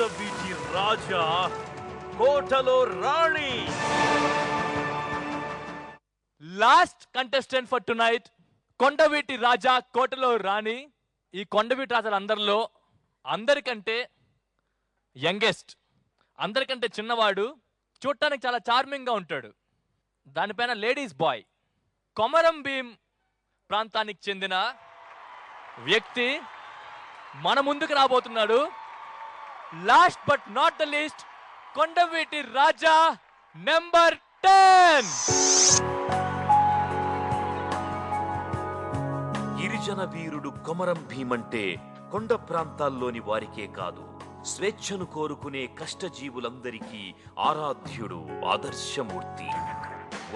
కొండవీటి రాజా కోటలో రాణి. Last contestant for tonight, కొండవీటి రాజా కోటలో రాణి. ఈ కొండవీటి రాజాలు అందరికంటే యంగెస్ట్, అందరికంటే చిన్నవాడు, చూడటానికి చాలా చార్మింగ్గా ఉంటాడు. దానిపైన లేడీస్ బాయ్, కొమరం భీం ప్రాంతానికి చెందిన వ్యక్తి మన ముందుకు రాబోతున్నాడు. Last but not the least, Kondaveeti Raja number 10. గిరిజన వీరుడు కొమరం భీం అంటే కొండ ప్రాంతాల్లోని వారికే కాదు, స్వేచ్ఛను కోరుకునే కష్టజీవులందరికీ ఆరాధ్యుడు, ఆదర్శమూర్తి.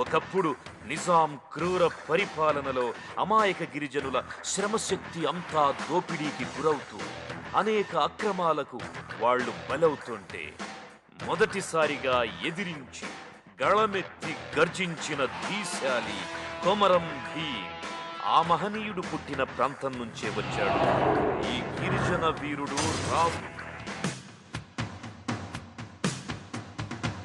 ఒకప్పుడు నిజాం క్రూర పరిపాలనలో అమాయక గిరిజనుల శ్రమశక్తి అంతా దోపిడీకి గురవుతూ అనేక అక్రమాలకు వాళ్లు బలవుతుంటే మొదటిసారిగా ఎదిరించి గళమెత్తి గర్జించిన ధీశాలి కొమరం భీం. ఆ మహనీయుడు పుట్టిన ప్రాంతం నుంచే వచ్చాడు ఈ గిరిజన వీరుడు రావు.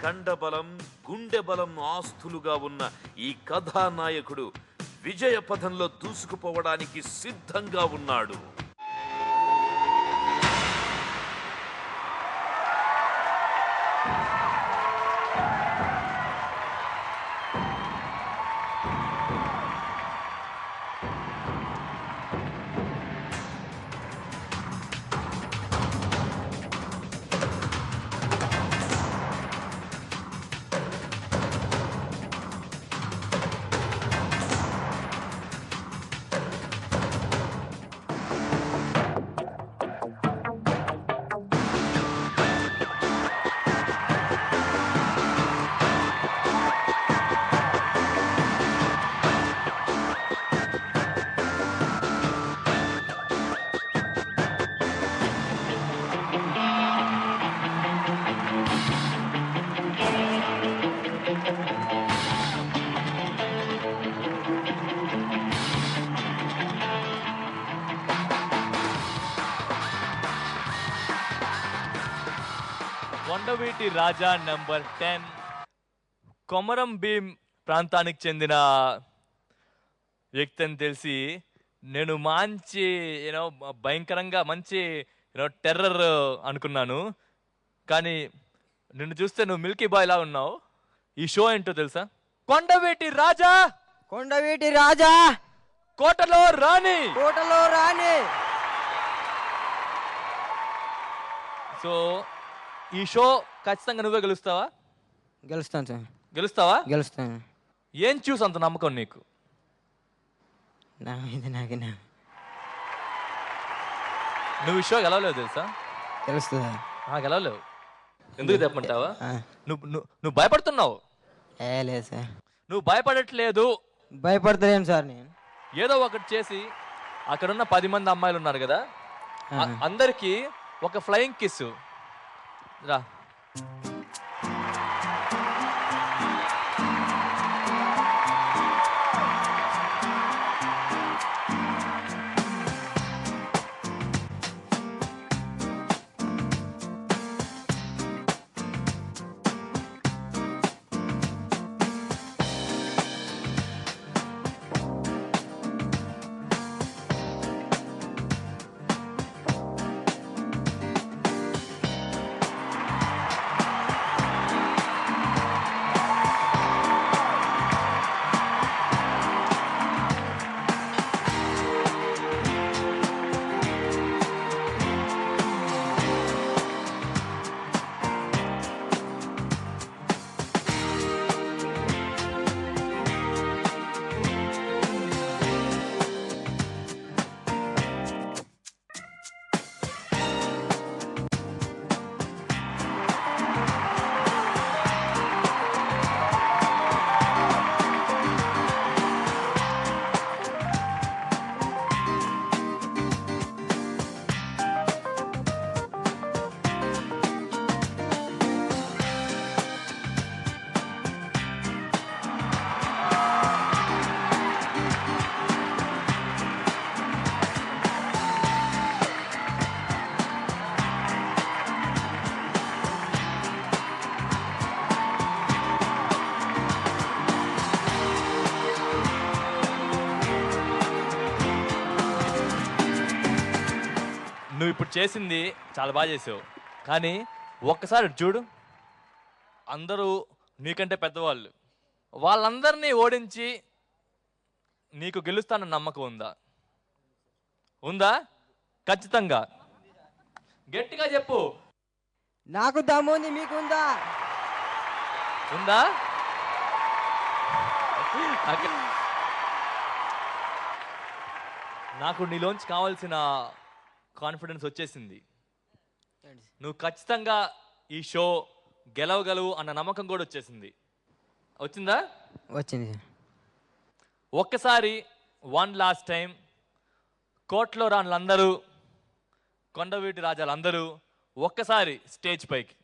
కండబలం, గుండె బలం ఆస్తులుగా ఉన్న ఈ కథానాయకుడు విజయ పథంలో దూసుకుపోవడానికి సిద్ధంగా ఉన్నాడు. కొండవీటి రాజా నెంబర్ 10, కొమరం భీం ప్రాంతానికి చెందిన వ్యక్తి అని తెలిసి నేను మంచి భయంకరంగా మంచి టెర్రర్ అనుకున్నాను. కానీ నిన్ను చూస్తే నువ్వు మిల్కీ బాయ్ లా ఉన్నావు. ఈ షో ఏంటో తెలుసా? కొండవీటి రాజా, కొండవీటి రాజా కోటలో రాణి, కోటలో రాణి. సో ఈ షో ఖచ్చితంగా నువ్వే గెలుస్తావా? గెలుస్తాను సార్. గెలుస్తావా? గెలుస్తాను. ఏం చూసి అంత నమ్మకం నీకు? నా మీద నాకేనా? నువ్వు ఈ షో గెలవలేవు తెలుసా? గెలుస్తుందా? గెలవలేవు. ఎందుకు చెప్పమంటావా? నువ్వు భయపడుతున్నావు. లేదు సార్. నువ్వు భయపడట్లేదు. భయపడతలేను సార్. నేను ఏదో ఒకటి చేసి అక్కడున్న 10 మంది అమ్మాయిలు ఉన్నారు కదా, అందరికీ ఒక ఫ్లయింగ్ కిస్ రా. నువ్వు ఇప్పుడు చేసింది చాలా బాగా చేసావు, కానీ ఒక్కసారి చూడు, అందరూ నీకంటే పెద్దవాళ్ళు, వాళ్ళందరినీ ఓడించి నీకు గెలుస్తానన్న నమ్మకం ఉందా? ఉందా? ఖచ్చితంగా గట్టిగా చెప్పు. నాకు దమ్ముంది, మీకుందా? ఉందా? నాకు నీలోంచి కావాల్సిన కాన్ఫిడెన్స్ వచ్చేసింది. నువ్వు ఖచ్చితంగా ఈ షో గెలవగలవు అన్న నమ్మకం కూడా వచ్చేసింది. వచ్చిందా? వచ్చింది సార్. ఒక్కసారి వన్ లాస్ట్ టైం కోట్లో రాణులందరూ, కొండవీటి రాజాలందరూ ఒక్కసారి స్టేజ్ పైకి.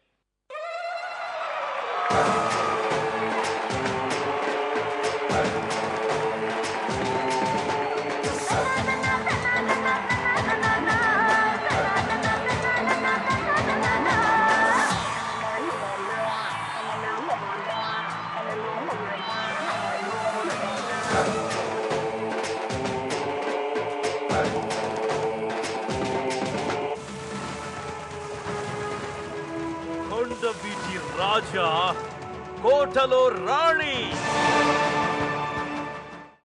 కొండవీటి రాజా, కోటలో రాణి.